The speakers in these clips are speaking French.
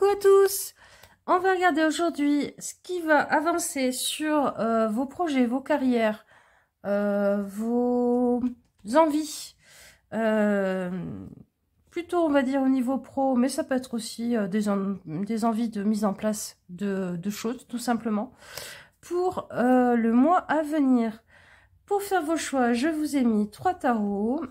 à tous, on va regarder aujourd'hui ce qui va avancer sur vos projets, vos carrières, vos envies, plutôt on va dire au niveau pro, mais ça peut être aussi des envies de mise en place de choses tout simplement, pour le mois à venir. Pour faire vos choix, je vous ai mis 3 tarots.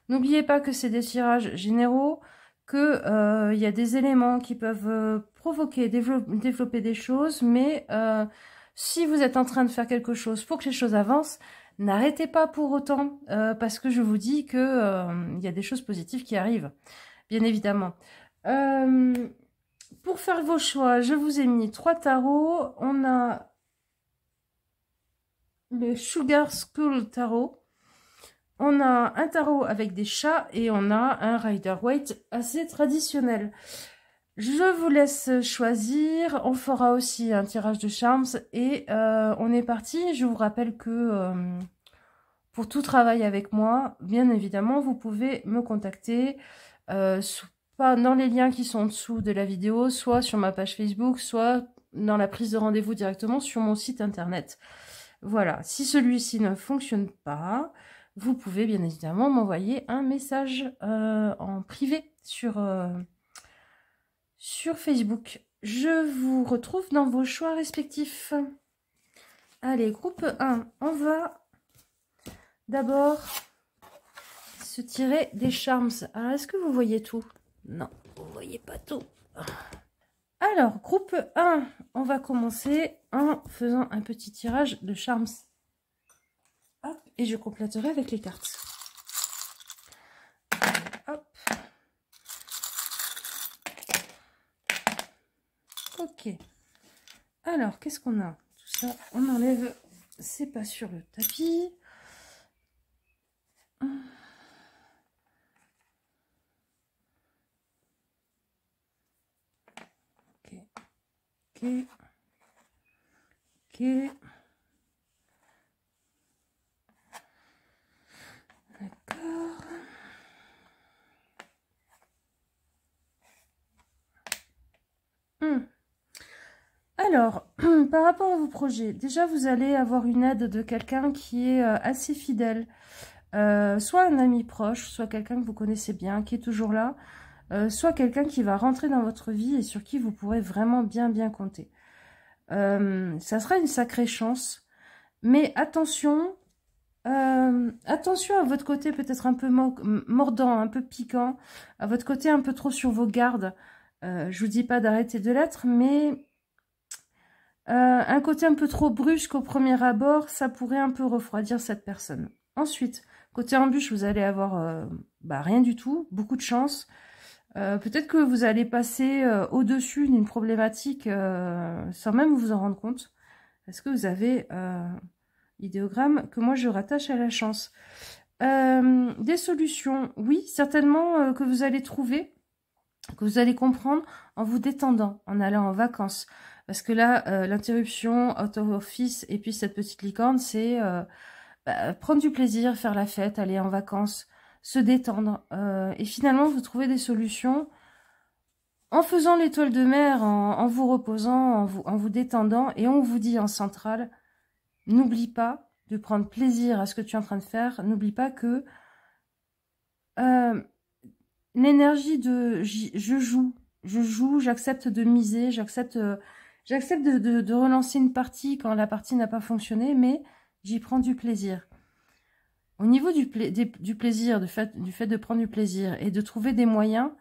N'oubliez pas que c'est des tirages généraux, que y a des éléments qui peuvent provoquer, développer des choses, mais si vous êtes en train de faire quelque chose pour que les choses avancent, n'arrêtez pas pour autant, parce que je vous dis que y a des choses positives qui arrivent, bien évidemment. Pour faire vos choix, je vous ai mis 3 tarots. On a le Sugar Skull Tarot. On a un tarot avec des chats et on a un Rider-Waite assez traditionnel. Je vous laisse choisir. On fera aussi un tirage de charms et on est parti. Je vous rappelle que pour tout travail avec moi, bien évidemment, vous pouvez me contacter pas dans les liens qui sont en dessous de la vidéo, soit sur ma page Facebook, soit dans la prise de rendez-vous directement sur mon site internet. Voilà, si celui-ci ne fonctionne pas, vous pouvez bien évidemment m'envoyer un message en privé sur Facebook. Je vous retrouve dans vos choix respectifs. Allez, groupe 1, on va d'abord se tirer des charms. Alors, est-ce que vous voyez tout? Non, vous ne voyez pas tout. Alors, groupe 1, on va commencer en faisant un petit tirage de charms. Hop, et je compléterai avec les cartes. Hop. Ok. Alors, qu'est-ce qu'on a? Tout ça, on enlève. C'est pas sur le tapis. Ok. Ok. Ok. D'accord. Alors, par rapport à vos projets, déjà vous allez avoir une aide de quelqu'un qui est assez fidèle. Soit un ami proche, soit quelqu'un que vous connaissez bien, qui est toujours là, soit quelqu'un qui va rentrer dans votre vie et sur qui vous pourrez vraiment bien compter. Ça sera une sacrée chance, mais attention, attention à votre côté peut-être un peu mordant, un peu piquant, à votre côté un peu trop sur vos gardes. Je vous dis pas d'arrêter de l'être, mais un côté un peu trop brusque au premier abord, ça pourrait un peu refroidir cette personne. Ensuite, côté embûche, vous allez avoir rien du tout, beaucoup de chance. Peut-être que vous allez passer au-dessus d'une problématique sans même vous en rendre compte. Parce que vous avez l'idéogramme que moi je rattache à la chance. Des solutions, oui, certainement que vous allez trouver, que vous allez comprendre en vous détendant, en allant en vacances. Parce que là, l'interruption, out of office, et puis cette petite licorne, c'est prendre du plaisir, faire la fête, aller en vacances, se détendre. Et finalement, vous trouvez des solutions en faisant l'étoile de mer, en vous reposant, en vous détendant. Et on vous dit en centrale, n'oublie pas de prendre plaisir à ce que tu es en train de faire. N'oublie pas que l'énergie de je joue, j'accepte de miser, j'accepte de relancer une partie quand la partie n'a pas fonctionné, mais j'y prends du plaisir. Au niveau du plaisir, du fait de prendre du plaisir et de trouver des moyens,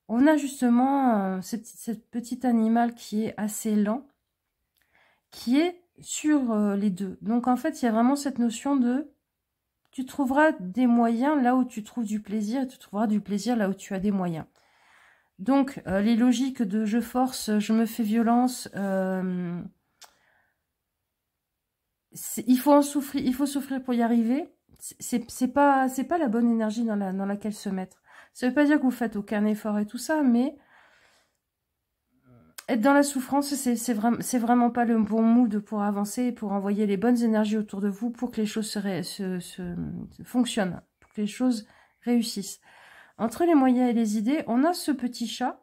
on a justement cette petite animal qui est assez lent, qui est sur les deux. Donc en fait, il y a vraiment cette notion de tu trouveras des moyens là où tu trouves du plaisir et tu trouveras du plaisir là où tu as des moyens. Donc, les logiques de je force, je me fais violence, il faut souffrir pour y arriver. C'est pas la bonne énergie dans laquelle se mettre. Ça veut pas dire que vous faites aucun effort et tout ça, mais être dans la souffrance, c'est vraiment pas le bon mood pour avancer, pour envoyer les bonnes énergies autour de vous, pour que les choses fonctionnent, pour que les choses réussissent. Entre les moyens et les idées, on a ce petit chat.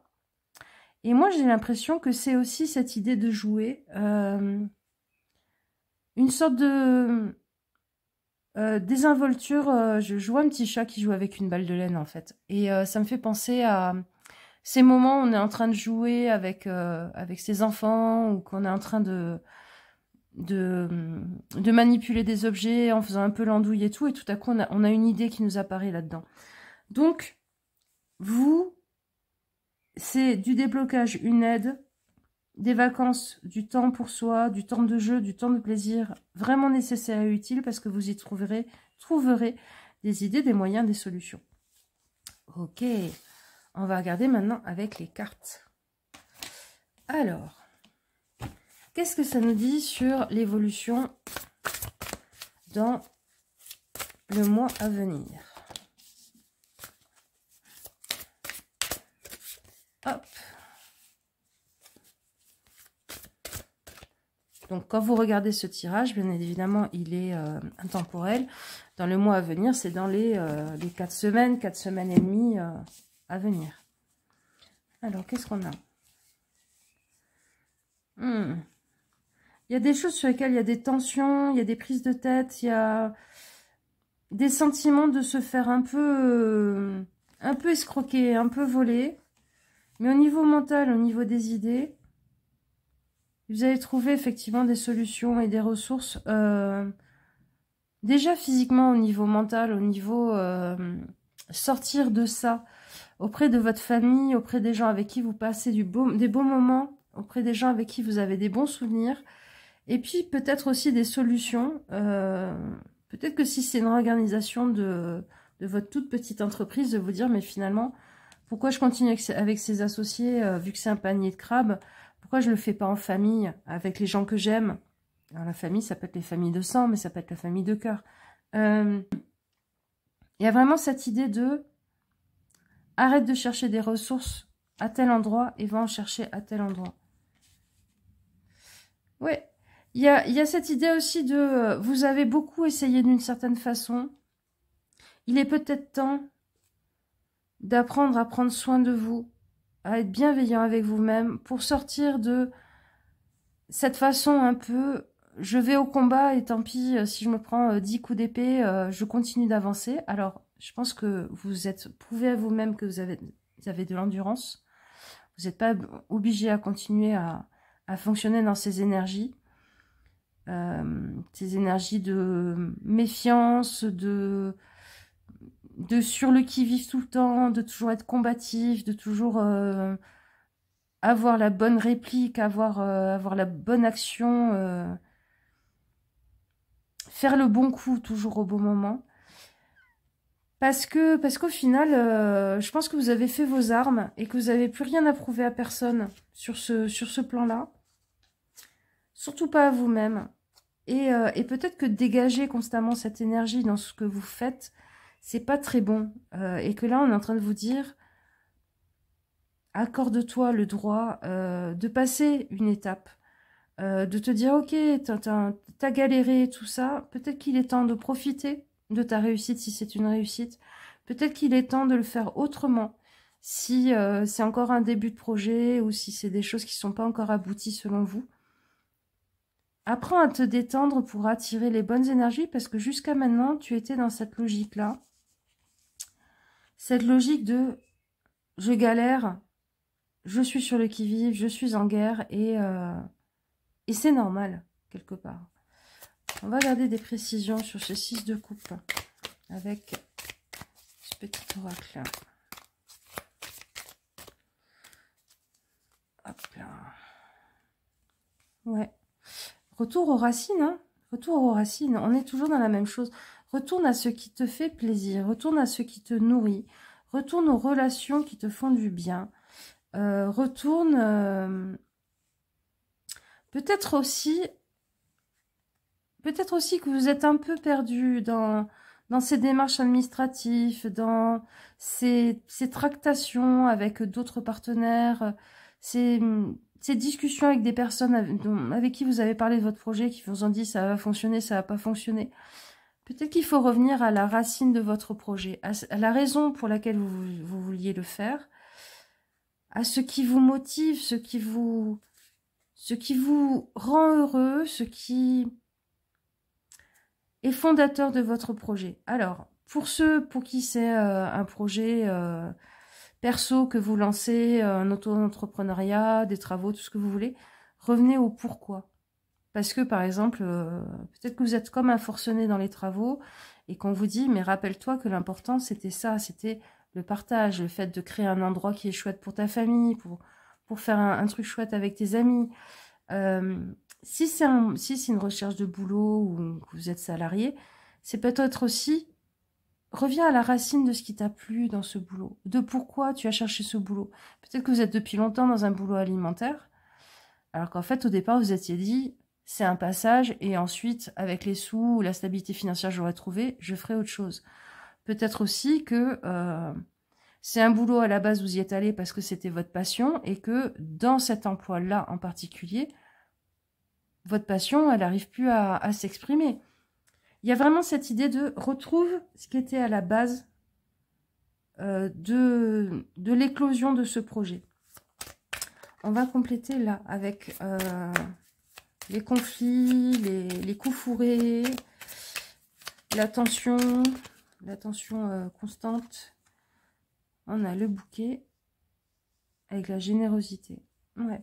Et moi, j'ai l'impression que c'est aussi cette idée de jouer, une sorte de désinvolture. Je vois un petit chat qui joue avec une balle de laine, en fait. Et ça me fait penser à ces moments où on est en train de jouer avec ses enfants, ou qu'on est en train de manipuler des objets en faisant un peu l'andouille et tout, et tout à coup, on a une idée qui nous apparaît là-dedans. Donc, vous, c'est du déblocage, une aide, des vacances, du temps pour soi, du temps de jeu, du temps de plaisir, vraiment nécessaire et utile, parce que vous y trouverez des idées, des moyens, des solutions. Ok, on va regarder maintenant avec les cartes. Alors, qu'est-ce que ça nous dit sur l'évolution dans le mois à venir? Hop. Donc, quand vous regardez ce tirage, bien évidemment, il est intemporel. Dans le mois à venir, c'est dans les 4 semaines et demie à venir. Alors, qu'est-ce qu'on a? Il y a des choses sur lesquelles il y a des tensions, il y a des prises de tête, il y a des sentiments de se faire un peu escroquer, un peu voler. Mais au niveau mental, au niveau des idées, vous allez trouver effectivement des solutions et des ressources. Déjà physiquement, au niveau mental, au niveau sortir de ça, auprès de votre famille, auprès des gens avec qui vous passez des beaux moments, auprès des gens avec qui vous avez des bons souvenirs. Et puis peut-être aussi des solutions. Peut-être que si c'est une réorganisation de votre toute petite entreprise, de vous dire, mais finalement, pourquoi je continue avec ces associés, vu que c'est un panier de crabes, pourquoi je ne le fais pas en famille, avec les gens que j'aime? Alors la famille, ça peut être les familles de sang, mais ça peut être la famille de cœur. Il y a vraiment cette idée de arrête de chercher des ressources à tel endroit et va en chercher à tel endroit. Ouais. Il y a cette idée aussi de vous avez beaucoup essayé d'une certaine façon. Il est peut-être temps d'apprendre à prendre soin de vous, à être bienveillant avec vous-même pour sortir de cette façon un peu je vais au combat et tant pis si je me prends 10 coups d'épée, je continue d'avancer. Alors, je pense que vous êtes prouvé à vous-même que vous avez de l'endurance. Vous n'êtes pas obligé à continuer à fonctionner dans ces énergies. Ces énergies de méfiance, de sur le qui-vive tout le temps, de toujours être combatif, de toujours avoir la bonne réplique, avoir la bonne action, faire le bon coup toujours au bon moment. Parce qu'au final, je pense que vous avez fait vos armes et que vous n'avez plus rien à prouver à personne sur ce plan-là. Surtout pas à vous-même. Et peut-être que dégager constamment cette énergie dans ce que vous faites, c'est pas très bon. Et que là, on est en train de vous dire, accorde-toi le droit de passer une étape. De te dire, ok, t'as galéré, tout ça. Peut-être qu'il est temps de profiter de ta réussite si c'est une réussite. Peut-être qu'il est temps de le faire autrement. Si c'est encore un début de projet ou si c'est des choses qui ne sont pas encore abouties selon vous. Apprends à te détendre pour attirer les bonnes énergies parce que jusqu'à maintenant, tu étais dans cette logique-là. Cette logique de je galère, je suis sur le qui-vive, je suis en guerre et c'est normal, quelque part. On va garder des précisions sur ce 6 de coupe avec ce petit oracle-là. Hop là. Ouais. Retour aux racines, hein. Retour aux racines. On est toujours dans la même chose. Retourne à ce qui te fait plaisir. Retourne à ce qui te nourrit. Retourne aux relations qui te font du bien. Retourne... Peut-être aussi que vous êtes un peu perdu dans ces démarches administratives, dans ces tractations avec d'autres partenaires, ces discussions avec des personnes avec qui vous avez parlé de votre projet, qui vous ont dit ça va fonctionner, ça va pas fonctionner. Peut-être qu'il faut revenir à la racine de votre projet, à la raison pour laquelle vous vouliez le faire. à ce qui vous motive, ce qui vous rend heureux, ce qui est fondateur de votre projet. Alors, pour ceux pour qui c'est un projet perso que vous lancez, un auto-entrepreneuriat, des travaux, tout ce que vous voulez, revenez au pourquoi. Parce que, par exemple, peut-être que vous êtes comme un forcené dans les travaux et qu'on vous dit, mais rappelle-toi que l'important, c'était ça, c'était le partage, le fait de créer un endroit qui est chouette pour ta famille, pour faire un truc chouette avec tes amis. Si c'est une recherche de boulot ou que vous êtes salarié, c'est peut-être aussi, reviens à la racine de ce qui t'a plu dans ce boulot, de pourquoi tu as cherché ce boulot. Peut-être que vous êtes depuis longtemps dans un boulot alimentaire, alors qu'en fait, au départ, vous étiez dit, c'est un passage, et ensuite, avec les sous ou la stabilité financière que j'aurais trouvé, je ferai autre chose. Peut-être aussi que c'est un boulot à la base, vous y êtes allé parce que c'était votre passion, et que dans cet emploi-là en particulier, votre passion, elle n'arrive plus à s'exprimer. Il y a vraiment cette idée de retrouve ce qui était à la base de l'éclosion de ce projet. On va compléter là avec les conflits, les coups fourrés, la tension constante. On a le bouquet avec la générosité. Ouais.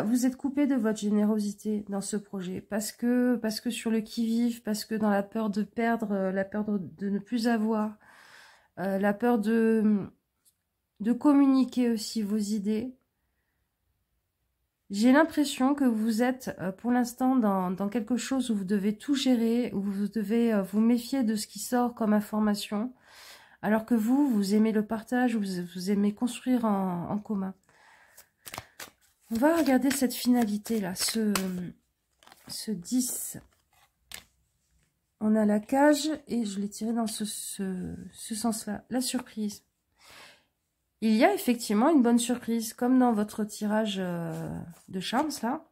Vous êtes coupé de votre générosité dans ce projet parce que sur le qui-vive, parce que dans la peur de perdre, la peur de ne plus avoir, la peur de communiquer aussi vos idées. J'ai l'impression que vous êtes pour l'instant dans quelque chose où vous devez tout gérer, où vous devez vous méfier de ce qui sort comme information, alors que vous aimez le partage, vous aimez construire en commun. On va regarder cette finalité-là, ce 10. On a la cage et je l'ai tiré dans ce sens-là. La surprise. Il y a effectivement une bonne surprise, comme dans votre tirage de Charms, là.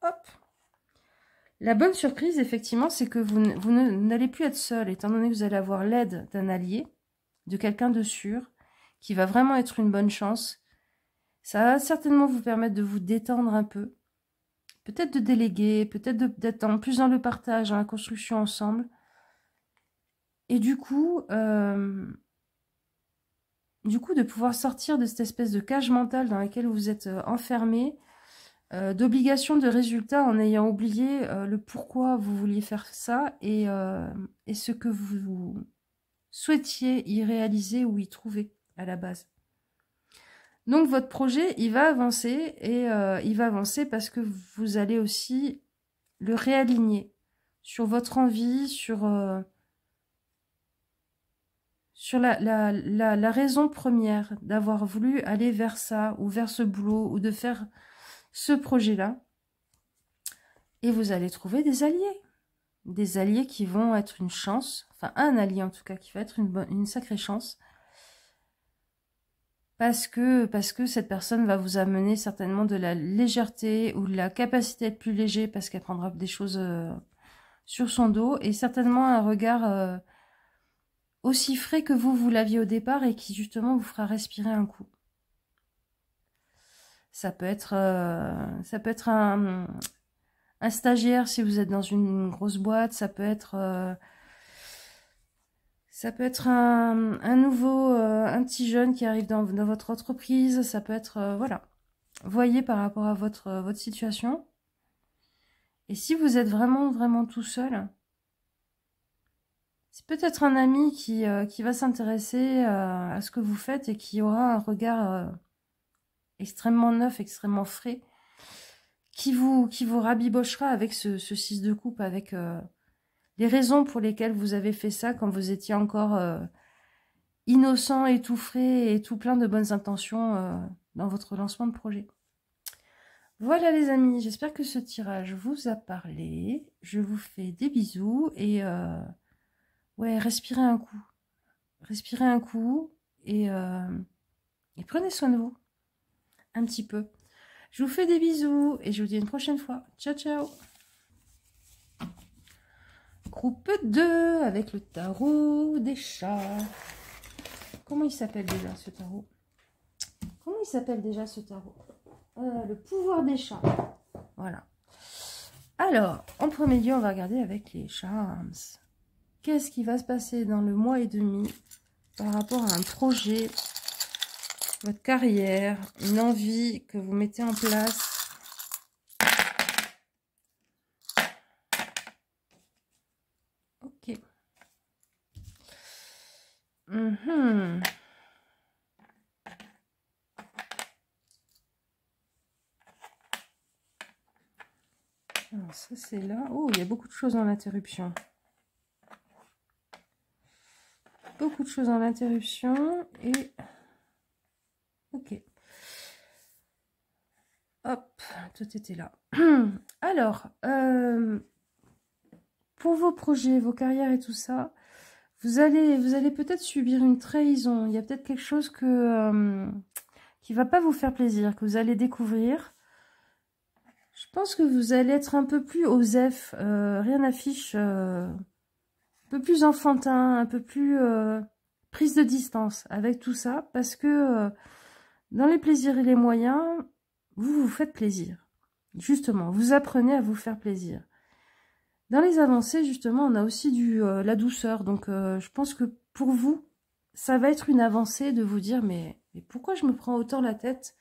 Hop. La bonne surprise, effectivement, c'est que vous n'allez plus être seul, étant donné que vous allez avoir l'aide d'un allié, de quelqu'un de sûr, qui va vraiment être une bonne chance. Ça va certainement vous permettre de vous détendre un peu. Peut-être de déléguer, peut-être d'être plus dans le partage, dans la construction ensemble. Et du coup, de pouvoir sortir de cette espèce de cage mentale dans laquelle vous êtes enfermé, d'obligation de résultat en ayant oublié le pourquoi vous vouliez faire ça et ce que vous souhaitiez y réaliser ou y trouver à la base. Donc votre projet, il va avancer et il va avancer parce que vous allez aussi le réaligner sur votre envie, sur la raison première d'avoir voulu aller vers ça ou vers ce boulot ou de faire ce projet-là. Et vous allez trouver des alliés qui vont être une chance, enfin un allié en tout cas qui va être une sacrée chance. Parce que cette personne va vous amener certainement de la légèreté ou de la capacité à être plus léger parce qu'elle prendra des choses sur son dos et certainement un regard aussi frais que vous l'aviez au départ et qui justement vous fera respirer un coup. Ça peut être un stagiaire si vous êtes dans une grosse boîte, ça peut être un petit jeune qui arrive dans votre entreprise, ça peut être, voilà. Voyez par rapport à votre situation. Et si vous êtes vraiment, vraiment tout seul, c'est peut-être un ami qui va s'intéresser à ce que vous faites et qui aura un regard extrêmement neuf, extrêmement frais, qui vous rabibochera avec ce 6 de coupe, avec les raisons pour lesquelles vous avez fait ça quand vous étiez encore innocent et tout frais et tout plein de bonnes intentions dans votre lancement de projet. Voilà les amis, j'espère que ce tirage vous a parlé. Je vous fais des bisous et ouais, respirez un coup. Respirez un coup et prenez soin de vous. Un petit peu. Je vous fais des bisous et je vous dis à une prochaine fois. Ciao, ciao. Groupe 2 avec le tarot des chats. Comment il s'appelle déjà ce tarot? Comment il s'appelle déjà ce tarot? Le pouvoir des chats. Voilà. Alors, en premier lieu, on va regarder avec les charms. Qu'est-ce qui va se passer dans le mois et demi par rapport à un projet, votre carrière, une envie que vous mettez en place? Ok. Alors ça c'est là. Oh, il y a beaucoup de choses dans l'interruption. Beaucoup de choses dans l'interruption et... Ok. Hop, tout était là. Alors, pour vos projets, vos carrières et tout ça, vous allez peut-être subir une trahison. Il y a peut-être quelque chose qui va pas vous faire plaisir, que vous allez découvrir. Je pense que vous allez être un peu plus osef, rien n'affiche, un peu plus enfantin, un peu plus prise de distance avec tout ça, parce que dans les plaisirs et les moyens, vous vous faites plaisir. Justement, vous apprenez à vous faire plaisir. Dans les avancées, justement, on a aussi la douceur. Donc, je pense que pour vous, ça va être une avancée de vous dire, mais pourquoi je me prends autant la tête,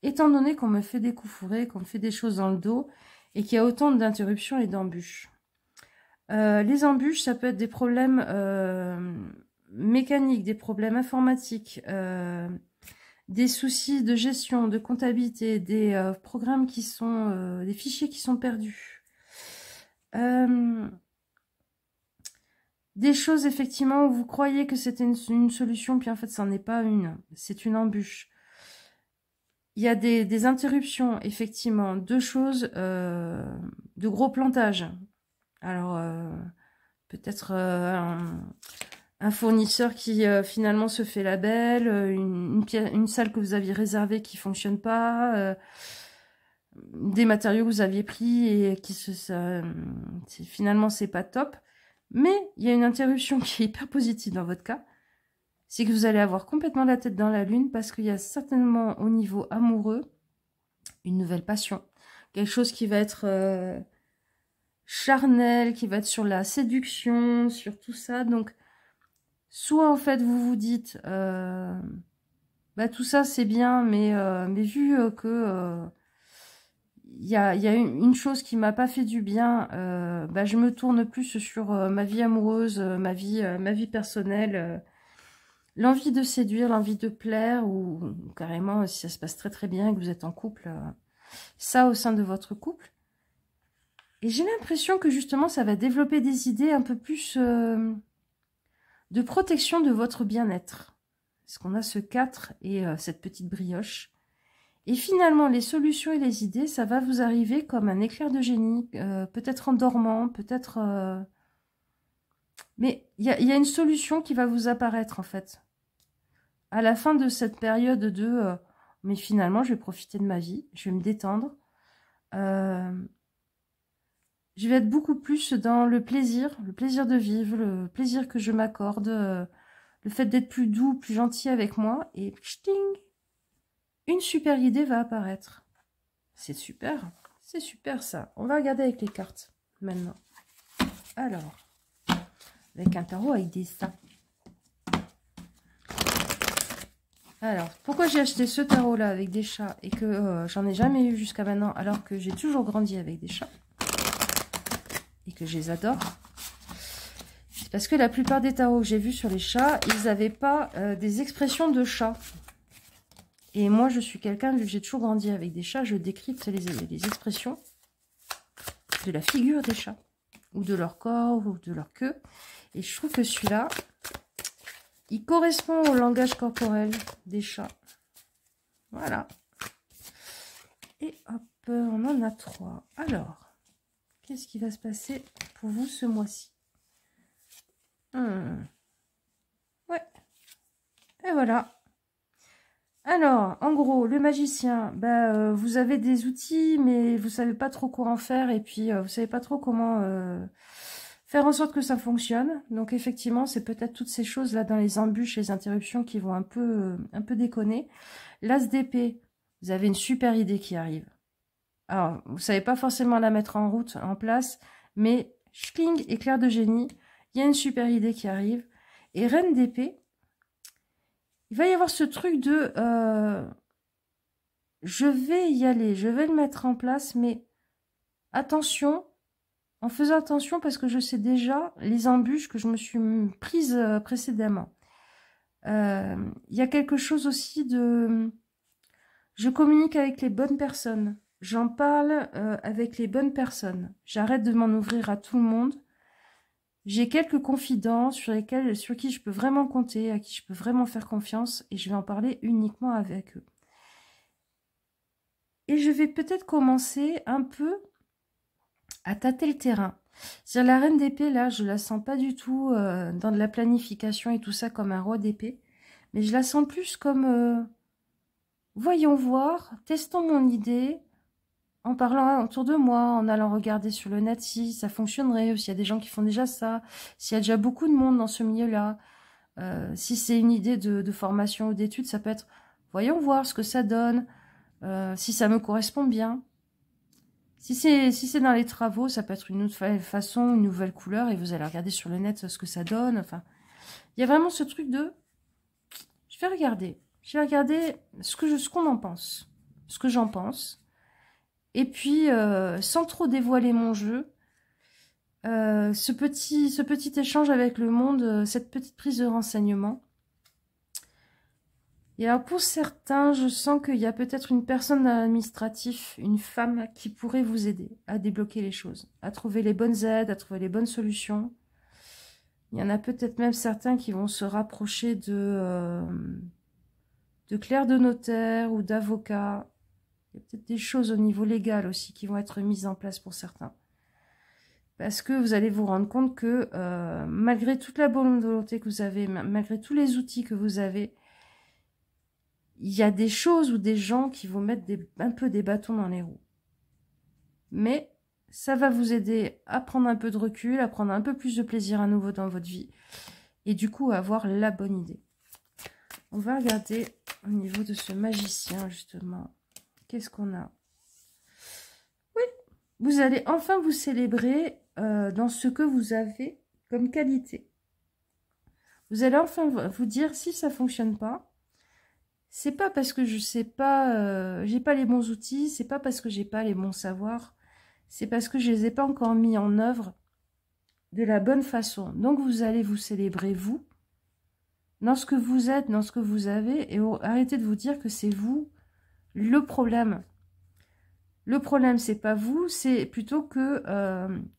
étant donné qu'on me fait des coups fourrés, qu'on me fait des choses dans le dos, et qu'il y a autant d'interruptions et d'embûches. Les embûches, ça peut être des problèmes mécaniques, des problèmes informatiques, des soucis de gestion, de comptabilité, des programmes qui sont... des fichiers qui sont perdus. Des choses, effectivement, où vous croyez que c'était une solution, puis en fait, ça n'en est pas une. C'est une embûche. Il y a des interruptions, effectivement, de choses, de gros plantages. Alors, peut-être un fournisseur qui finalement se fait la belle, une salle que vous aviez réservée qui fonctionne pas, des matériaux que vous aviez pris et qui finalement c'est pas top. Mais il y a une interruption qui est hyper positive dans votre cas. C'est que vous allez avoir complètement la tête dans la lune parce qu'il y a certainement au niveau amoureux une nouvelle passion. Quelque chose qui va être charnel, qui va être sur la séduction, sur tout ça. Donc, soit en fait vous vous dites, bah, tout ça c'est bien, mais vu que il y a une chose qui m'a pas fait du bien, bah, je me tourne plus sur ma vie amoureuse, ma vie personnelle, l'envie de séduire, l'envie de plaire, ou carrément si ça se passe très très bien et que vous êtes en couple, ça au sein de votre couple. Et j'ai l'impression que justement ça va développer des idées un peu plus de protection de votre bien-être. Parce qu'on a ce 4 et cette petite brioche. Et finalement, les solutions et les idées, ça va vous arriver comme un éclair de génie, peut-être en dormant, peut-être... Mais il y a une solution qui va vous apparaître, en fait. À la fin de cette période de... mais finalement, je vais profiter de ma vie, je vais me détendre. Je vais être beaucoup plus dans le plaisir de vivre, le plaisir que je m'accorde, le fait d'être plus doux, plus gentil avec moi. Et ch'ting, une super idée va apparaître. C'est super ça. On va regarder avec les cartes maintenant. Alors, avec un tarot avec des saints. Alors, pourquoi j'ai acheté ce tarot-là avec des chats et que j'en ai jamais eu jusqu'à maintenant alors que j'ai toujours grandi avec des chats et que je les adore? C'est parce que la plupart des tarots que j'ai vus sur les chats, ils n'avaient pas des expressions de chat. Et moi, je suis quelqu'un, vu que j'ai toujours grandi avec des chats, je décrypte les expressions de la figure des chats, ou de leur corps, ou de leur queue. Et je trouve que celui-là, il correspond au langage corporel des chats. Voilà. Et hop, on en a 3. Alors, qu'est-ce qui va se passer pour vous ce mois-ci? Ouais. Et voilà. Alors, en gros, le magicien, bah, vous avez des outils, mais vous savez pas trop quoi en faire, et puis vous savez pas trop comment faire en sorte que ça fonctionne. Donc effectivement, c'est peut-être toutes ces choses-là dans les embûches, les interruptions qui vont un peu déconner. L'as d'épée, vous avez une super idée qui arrive. Alors, vous savez pas forcément la mettre en route, en place, mais schling, éclair de génie, il y a une super idée qui arrive. Et reine d'épée, il va y avoir ce truc de je vais y aller, je vais le mettre en place, mais attention, en faisant attention parce que je sais déjà les embûches que je me suis prises précédemment. Il y a quelque chose aussi de... Je communique avec les bonnes personnes. J'en parle avec les bonnes personnes. J'arrête de m'en ouvrir à tout le monde. J'ai quelques confidents sur qui je peux vraiment compter, à qui je peux vraiment faire confiance, et je vais en parler uniquement avec eux. Et je vais peut-être commencer un peu à tâter le terrain. Sur la reine d'épée, là, je la sens pas du tout dans de la planification et tout ça comme un roi d'épée, mais je la sens plus comme voyons voir, testons mon idée, en parlant autour de moi, en allant regarder sur le net si ça fonctionnerait, ou s'il y a des gens qui font déjà ça, s'il y a déjà beaucoup de monde dans ce milieu-là, si c'est une idée de formation ou d'études, ça peut être, voyons voir ce que ça donne, si ça me correspond bien. Si c'est dans les travaux, ça peut être une autre façon, une nouvelle couleur, et vous allez regarder sur le net ce que ça donne. Enfin, il y a vraiment ce truc de, je vais regarder ce qu'on en pense, ce que j'en pense. Et puis, sans trop dévoiler mon jeu, ce petit échange avec le monde, cette petite prise de renseignement. Et alors, pour certains, je sens qu'il y a peut-être une personne administrative, une femme, qui pourrait vous aider à débloquer les choses, à trouver les bonnes aides, à trouver les bonnes solutions. Il y en a peut-être même certains qui vont se rapprocher de clercs de notaire ou d'avocats. Il y a peut-être des choses au niveau légal aussi qui vont être mises en place pour certains. Parce que vous allez vous rendre compte que malgré toute la bonne volonté que vous avez, malgré tous les outils que vous avez, il y a des choses ou des gens qui vont mettre un peu des bâtons dans les roues. Mais ça va vous aider à prendre un peu de recul, à prendre un peu plus de plaisir à nouveau dans votre vie. Et du coup, à avoir la bonne idée. On va regarder au niveau de ce magicien, justement. Qu'est-ce qu'on a? Oui, vous allez enfin vous célébrer dans ce que vous avez comme qualité. Vous allez enfin vous dire, si ça ne fonctionne pas, c'est pas parce que je sais pas, j'ai pas les bons outils, c'est pas parce que j'ai pas les bons savoirs, c'est parce que je les ai pas encore mis en œuvre de la bonne façon. Donc vous allez vous célébrer, vous, dans ce que vous êtes, dans ce que vous avez, et arrêtez de vous dire que c'est vous le problème. Le problème, c'est pas vous, c'est plutôt que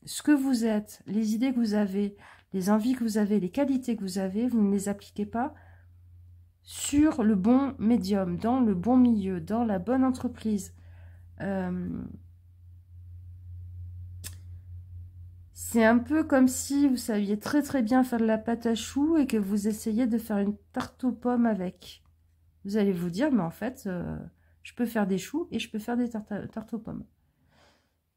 ce que vous êtes, les idées que vous avez, les envies que vous avez, les qualités que vous avez, vous ne les appliquez pas sur le bon médium, dans le bon milieu, dans la bonne entreprise. C'est un peu comme si vous saviez très très bien faire de la pâte à choux et que vous essayez de faire une tarte aux pommes avec. Vous allez vous dire, mais en fait, je peux faire des choux et je peux faire des tartes aux pommes.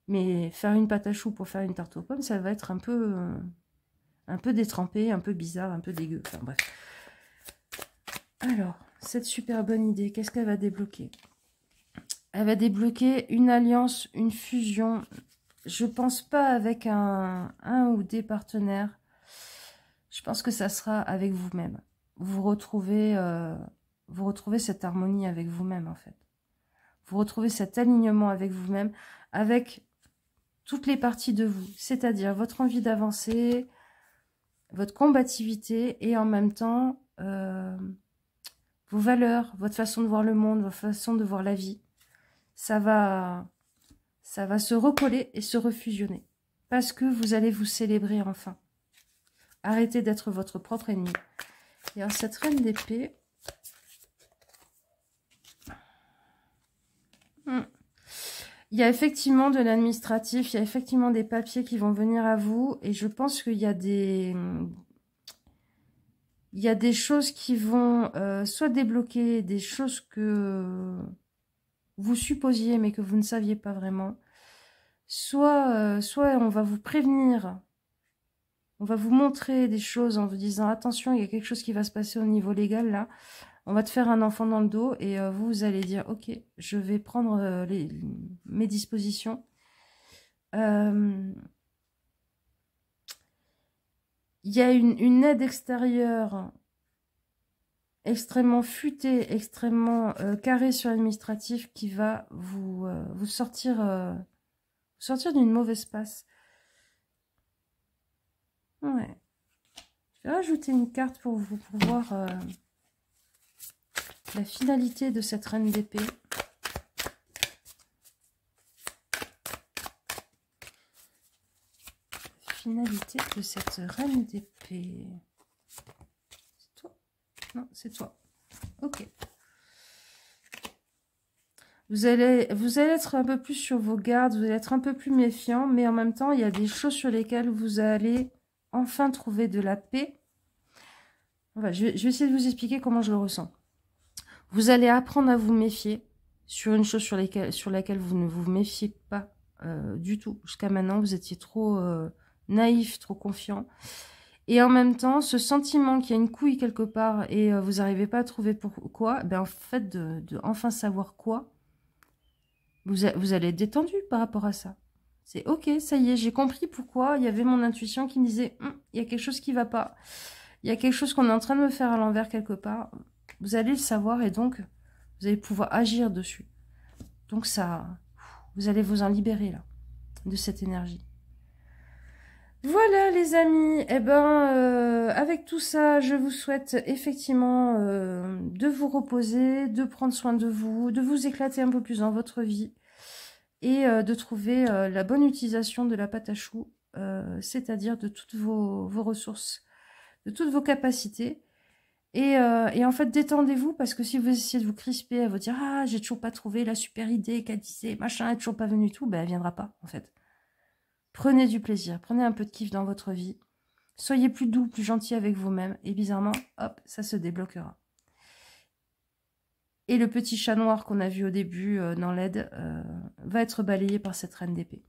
Mais faire une pâte à choux pour faire une tarte aux pommes, ça va être un peu détrempé, un peu bizarre, un peu dégueu. Enfin bref. Alors, cette super bonne idée, qu'est-ce qu'elle va débloquer? Elle va débloquer une alliance, une fusion. Je pense pas avec un ou des partenaires. Je pense que ça sera avec vous-même. Vous retrouvez cette harmonie avec vous-même, en fait. Vous retrouvez cet alignement avec vous-même, avec toutes les parties de vous. C'est-à-dire votre envie d'avancer, votre combativité et en même temps vos valeurs, votre façon de voir le monde, votre façon de voir la vie. Ça va se recoller et se refusionner. Parce que vous allez vous célébrer enfin. Arrêtez d'être votre propre ennemi. Et alors cette reine d'épée, il y a effectivement de l'administratif, il y a effectivement des papiers qui vont venir à vous. Et je pense qu'il y a des choses qui vont soit débloquer, des choses que vous supposiez mais que vous ne saviez pas vraiment. Soit on va vous prévenir On va vous montrer des choses en vous disant, attention, il y a quelque chose qui va se passer au niveau légal, là. On va te faire un enfant dans le dos et vous allez dire, ok, je vais prendre mes dispositions. Il y a une aide extérieure extrêmement futée, extrêmement carrée sur l'administratif qui va vous sortir d'une mauvaise passe. Ouais. Je vais rajouter une carte pour voir la finalité de cette reine d'épée. Finalité de cette reine d'épée. C'est toi? Non, c'est toi. Ok. Vous allez être un peu plus sur vos gardes, vous allez être un peu plus méfiant, mais en même temps, il y a des choses sur lesquelles vous allez enfin trouver de la paix. Enfin, je vais essayer de vous expliquer comment je le ressens. Vous allez apprendre à vous méfier sur une chose sur laquelle vous ne vous méfiez pas du tout. Jusqu'à maintenant, vous étiez trop naïf, trop confiant. Et en même temps, ce sentiment qu'il y a une couille quelque part et vous n'arrivez pas à trouver pourquoi, ben en fait, de enfin savoir quoi, vous allez être détendu par rapport à ça. C'est ok, ça y est, j'ai compris pourquoi. Il y avait mon intuition qui me disait, il y a quelque chose qui ne va pas. Il y a quelque chose qu'on est en train de me faire à l'envers quelque part. Vous allez le savoir et donc, vous allez pouvoir agir dessus. Donc ça, vous allez vous en libérer là, de cette énergie. Voilà les amis, eh ben, avec tout ça, je vous souhaite effectivement de vous reposer, de prendre soin de vous éclater un peu plus dans votre vie et de trouver la bonne utilisation de la pâte à choux, c'est-à-dire de toutes vos ressources, de toutes vos capacités. Et en fait, détendez-vous parce que si vous essayez de vous crisper, à vous dire « Ah, j'ai toujours pas trouvé la super idée qu'elle disait, machin, elle est toujours pas venue et tout », ben elle viendra pas en fait. Prenez du plaisir, prenez un peu de kiff dans votre vie. Soyez plus doux, plus gentil avec vous-même. Et bizarrement, hop, ça se débloquera. Et le petit chat noir qu'on a vu au début dans l'aide va être balayé par cette reine d'épée.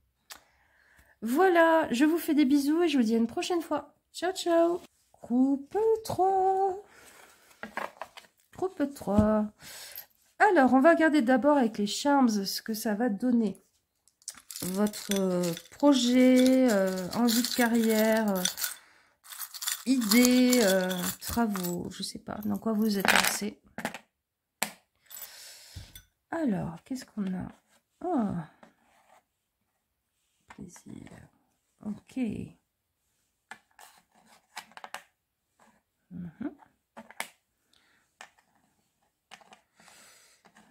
Voilà, je vous fais des bisous et je vous dis à une prochaine fois. Ciao, ciao. Groupe 3. Groupe 3. Alors, on va regarder d'abord avec les charms ce que ça va donner. Votre projet, envie de carrière, idées, travaux, je sais pas dans quoi vous êtes lancé. Alors, qu'est-ce qu'on a? Oh, plaisir. Ok.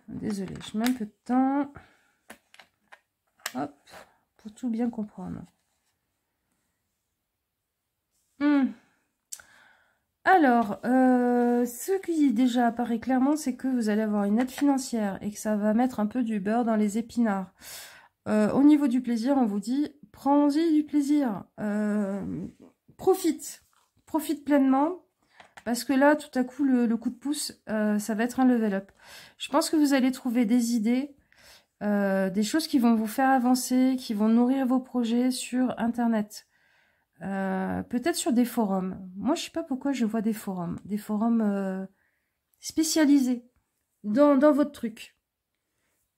Désolée, je mets un peu de temps. Hop, pour tout bien comprendre. Alors, ce qui déjà apparaît clairement, c'est que vous allez avoir une aide financière et que ça va mettre un peu du beurre dans les épinards. Au niveau du plaisir, on vous dit, prends-y du plaisir. Profite pleinement. Parce que là, tout à coup, le coup de pouce, ça va être un level up. Je pense que vous allez trouver des idées, des choses qui vont vous faire avancer, qui vont nourrir vos projets sur Internet. Peut-être sur des forums. Moi, je sais pas pourquoi je vois des forums spécialisés dans votre truc.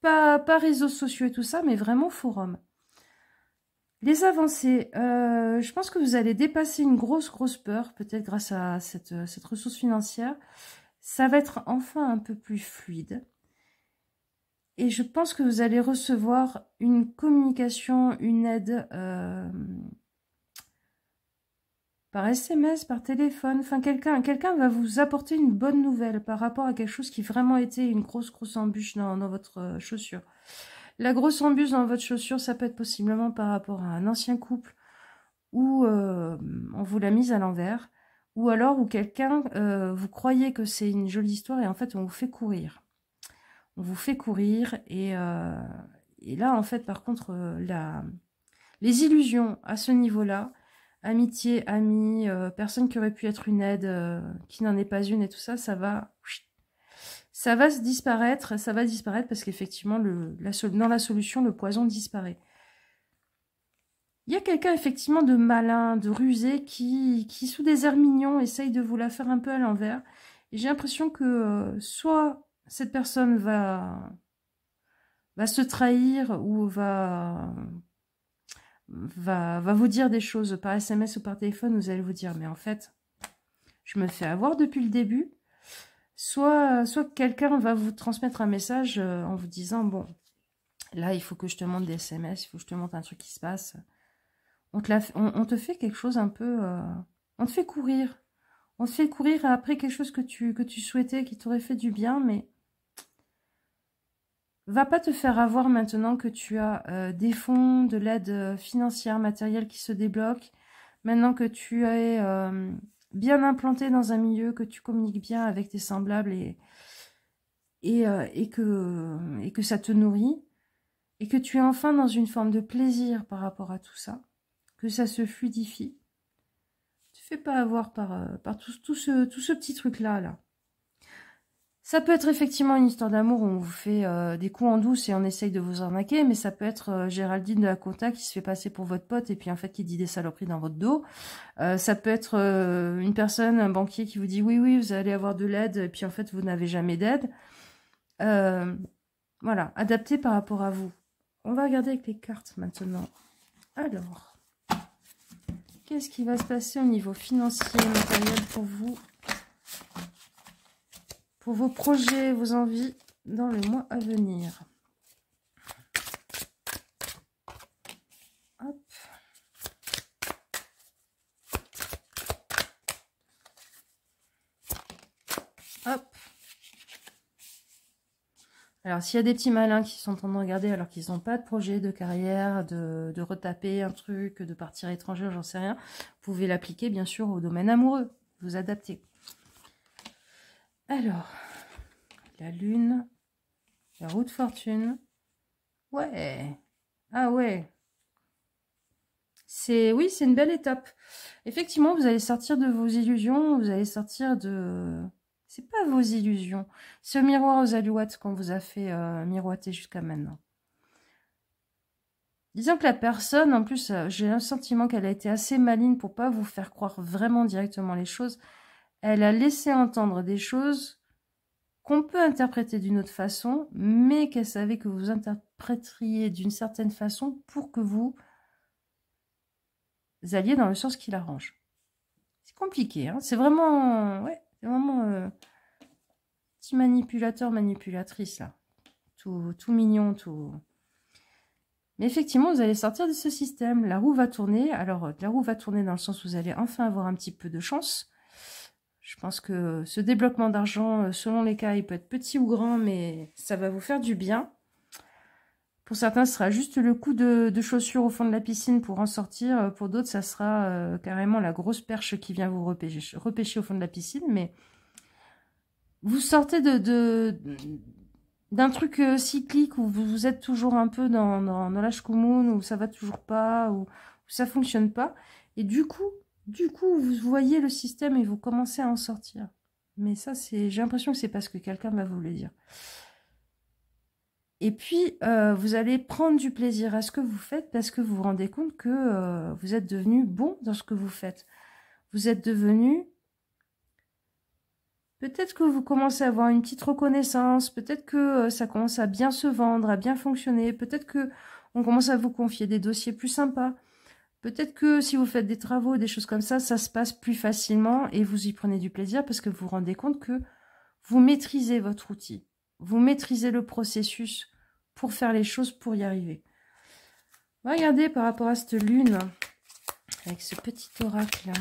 Pas réseaux sociaux et tout ça, mais vraiment forums. Les avancées, je pense que vous allez dépasser une grosse peur, peut-être grâce à cette ressource financière. Ça va être enfin un peu plus fluide. Et je pense que vous allez recevoir une communication, une aide par SMS, par téléphone. Enfin, quelqu'un va vous apporter une bonne nouvelle par rapport à quelque chose qui vraiment était une grosse embûche dans votre chaussure. La grosse embûche dans votre chaussure, ça peut être possiblement par rapport à un ancien couple où on vous l'a mise à l'envers, ou alors où quelqu'un, vous croyez que c'est une jolie histoire et en fait on vous fait courir. On vous fait courir et là en fait par contre les illusions à ce niveau-là, amitié, amis, personne qui aurait pu être une aide, qui n'en est pas une et tout ça, ça va disparaître, parce qu'effectivement, dans la solution, le poison disparaît. Il y a quelqu'un effectivement de malin, de rusé, qui sous des airs mignons, essaye de vous la faire un peu à l'envers. Et j'ai l'impression que soit cette personne va se trahir ou va vous dire des choses par SMS ou par téléphone. Vous allez vous dire, mais en fait, je me fais avoir depuis le début. Soit quelqu'un va vous transmettre un message en vous disant, bon, là, il faut que je te montre des SMS, il faut que je te montre un truc qui se passe. On te fait quelque chose un peu... on te fait courir. On te fait courir après quelque chose que tu souhaitais, qui t'aurait fait du bien, mais va pas te faire avoir maintenant que tu as des fonds, de l'aide financière, matérielle qui se débloque. Maintenant que tu es bien implanté dans un milieu, que tu communiques bien avec tes semblables et que ça te nourrit, et que tu es enfin dans une forme de plaisir par rapport à tout ça, que ça se fluidifie. Ne te fais pas avoir par tout ce petit truc-là, là. Ça peut être effectivement une histoire d'amour où on vous fait des coups en douce et on essaye de vous arnaquer, mais ça peut être Géraldine de la Compta qui se fait passer pour votre pote et puis en fait qui dit des saloperies dans votre dos. Ça peut être une personne, un banquier qui vous dit oui, oui, vous allez avoir de l'aide et puis en fait vous n'avez jamais d'aide. Voilà, adapté par rapport à vous. On va regarder avec les cartes maintenant. Alors, qu'est-ce qui va se passer au niveau financier et matériel pour vous? Pour vos projets, vos envies dans le mois à venir. Hop. Hop. Alors, s'il y a des petits malins qui sont en train de regarder alors qu'ils n'ont pas de projet de carrière, de retaper un truc, de partir étranger, j'en sais rien, vous pouvez l'appliquer bien sûr au domaine amoureux. Vous adaptez. Alors, la lune, la roue de fortune. Ouais. Ah ouais. Oui, c'est une belle étape. Effectivement, vous allez sortir de vos illusions, vous allez sortir de... C'est pas vos illusions. C'est le miroir aux alouettes qu'on vous a fait miroiter jusqu'à maintenant. Disons que la personne, en plus, j'ai un sentiment qu'elle a été assez maligne pour pas vous faire croire vraiment directement les choses. Elle a laissé entendre des choses qu'on peut interpréter d'une autre façon, mais qu'elle savait que vous interpréteriez d'une certaine façon pour que vous alliez dans le sens qui l'arrange. C'est compliqué, hein, c'est vraiment... Ouais, c'est vraiment... petit manipulateur, manipulatrice, là. Tout mignon, tout... Mais effectivement, vous allez sortir de ce système. La roue va tourner. Alors, la roue va tourner dans le sens où vous allez enfin avoir un petit peu de chance. Je pense que ce débloquement d'argent, selon les cas, il peut être petit ou grand, mais ça va vous faire du bien. Pour certains, ce sera juste le coup de chaussure au fond de la piscine pour en sortir. Pour d'autres, ça sera carrément la grosse perche qui vient vous repêcher au fond de la piscine. Mais vous sortez d'un truc cyclique où vous êtes toujours un peu dans la shkumoun, où ça va toujours pas, où ça fonctionne pas. Et du coup, vous voyez le système et vous commencez à en sortir. Mais ça, j'ai l'impression que c'est parce que quelqu'un va vous le dire. Et puis, vous allez prendre du plaisir à ce que vous faites parce que vous vous rendez compte que vous êtes devenu bon dans ce que vous faites. Vous êtes devenu... Peut-être que vous commencez à avoir une petite reconnaissance, peut-être que ça commence à bien se vendre, à bien fonctionner, peut-être que on commence à vous confier des dossiers plus sympas, peut-être que si vous faites des travaux, des choses comme ça se passe plus facilement et vous y prenez du plaisir parce que vous vous rendez compte que vous maîtrisez votre outil, vous maîtrisez le processus pour faire les choses, pour y arriver. Regardez par rapport à cette lune, avec ce petit oracle là.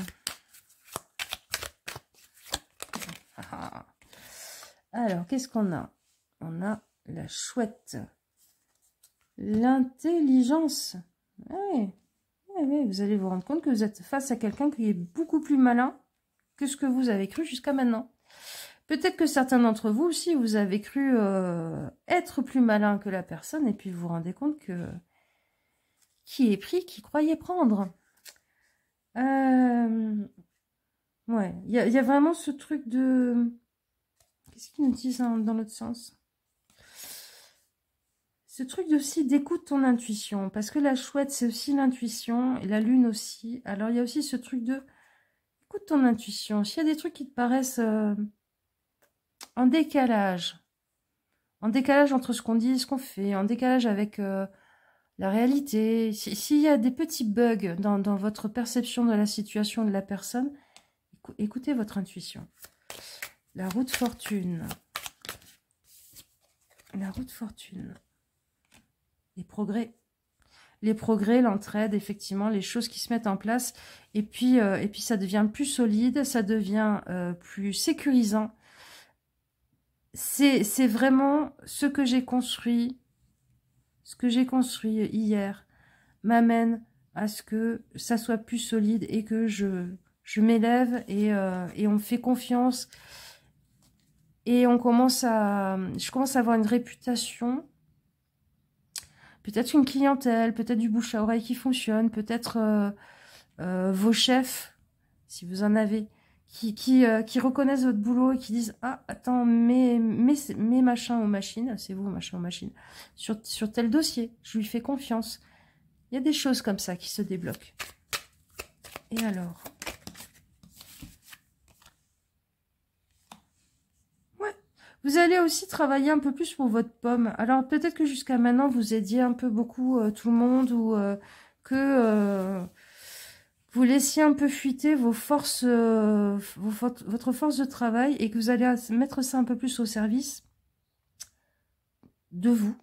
Alors, qu'est-ce qu'on a? On a la chouette. L'intelligence. Ouais. Ouais, vous allez vous rendre compte que vous êtes face à quelqu'un qui est beaucoup plus malin que ce que vous avez cru jusqu'à maintenant. Peut-être que certains d'entre vous aussi, vous avez cru être plus malin que la personne et puis vous vous rendez compte que qui est pris, qui croyait prendre. Ouais, il y a vraiment ce truc de... Qu'est-ce qu'ils nous disent dans l'autre sens? ce truc aussi d'écoute ton intuition. Parce que la chouette, c'est aussi l'intuition. Et la lune aussi. Alors, il y a aussi ce truc de... Écoute ton intuition. S'il y a des trucs qui te paraissent en décalage entre ce qu'on dit et ce qu'on fait, en décalage avec la réalité, s'il y a des petits bugs dans votre perception de la situation de la personne, écoutez votre intuition. La roue de fortune. La roue de fortune. Les progrès. Les progrès, l'entraide, effectivement, les choses qui se mettent en place. Et puis ça devient plus solide, ça devient plus sécurisant. C'est vraiment ce que j'ai construit. Ce que j'ai construit hier m'amène à ce que ça soit plus solide et que je m'élève et on me fait confiance. Et je commence à avoir une réputation, peut-être une clientèle, peut-être du bouche à oreille qui fonctionne, peut-être vos chefs, si vous en avez, qui reconnaissent votre boulot et qui disent « Ah, attends, mets machin aux machines, c'est vous, machin aux machines, sur tel dossier, je lui fais confiance. » Il y a des choses comme ça qui se débloquent. Et alors ? Vous allez aussi travailler un peu plus pour votre pomme. Alors, peut-être que jusqu'à maintenant, vous aidiez un peu beaucoup tout le monde ou que vous laissiez un peu fuiter vos forces, votre force de travail et que vous allez mettre ça un peu plus au service de vous.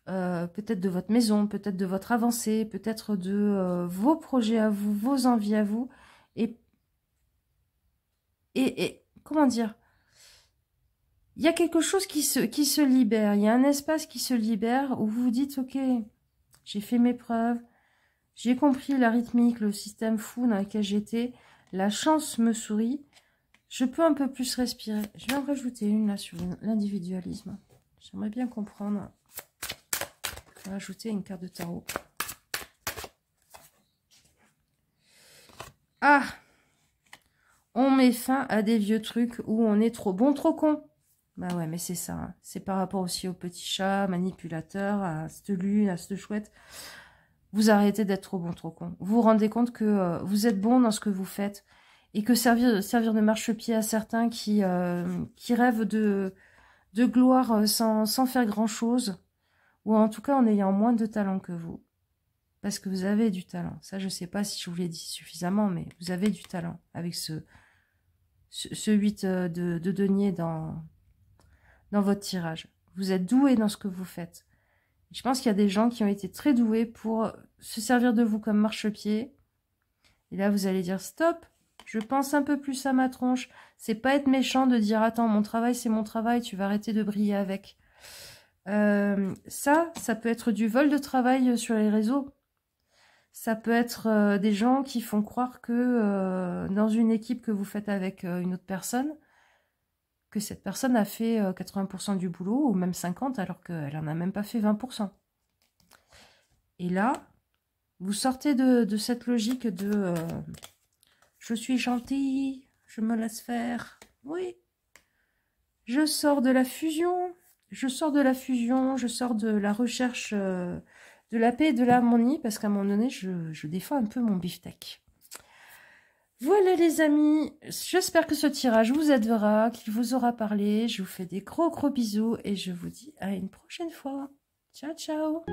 Peut-être de votre maison, peut-être de votre avancée, peut-être de vos projets à vous, vos envies à vous. Et comment dire ? Il y a quelque chose qui se libère, il y a un espace qui se libère où vous vous dites « Ok, j'ai fait mes preuves, j'ai compris la rythmique, le système fou dans lequel j'étais, la chance me sourit, je peux un peu plus respirer. » Je vais en rajouter une là sur l'individualisme. J'aimerais bien comprendre. Je vais rajouter une carte de tarot. Ah! On met fin à des vieux trucs où on est trop bon, trop con. Bah ouais, mais c'est ça. Hein. C'est par rapport aussi au petit chat manipulateur, à cette lune, à cette chouette. Vous arrêtez d'être trop bon, trop con. Vous vous rendez compte que vous êtes bon dans ce que vous faites et que servir de marchepied à certains qui rêvent de gloire sans faire grand-chose, ou en tout cas en ayant moins de talent que vous. Parce que vous avez du talent. Ça, je ne sais pas si je vous l'ai dit suffisamment, mais vous avez du talent avec ce 8 de denier dans votre tirage. Vous êtes doué dans ce que vous faites. Je pense qu'il y a des gens qui ont été très doués pour se servir de vous comme marchepied. Et là, vous allez dire stop, je pense un peu plus à ma tronche. C'est pas être méchant de dire attends, mon travail, c'est mon travail, tu vas arrêter de briller avec. Ça peut être du vol de travail sur les réseaux. Ça peut être des gens qui font croire que dans une équipe que vous faites avec une autre personne, que cette personne a fait 80% du boulot, ou même 50%, alors qu'elle n'en a même pas fait 20%. Et là, vous sortez de cette logique de je suis gentil, je me laisse faire. Oui, je sors de la fusion, je sors de la recherche de la paix et de l'harmonie, parce qu'à un moment donné, je défends un peu mon beefsteak. Voilà les amis, j'espère que ce tirage vous aidera, qu'il vous aura parlé. Je vous fais des gros bisous et je vous dis à une prochaine fois. Ciao, ciao!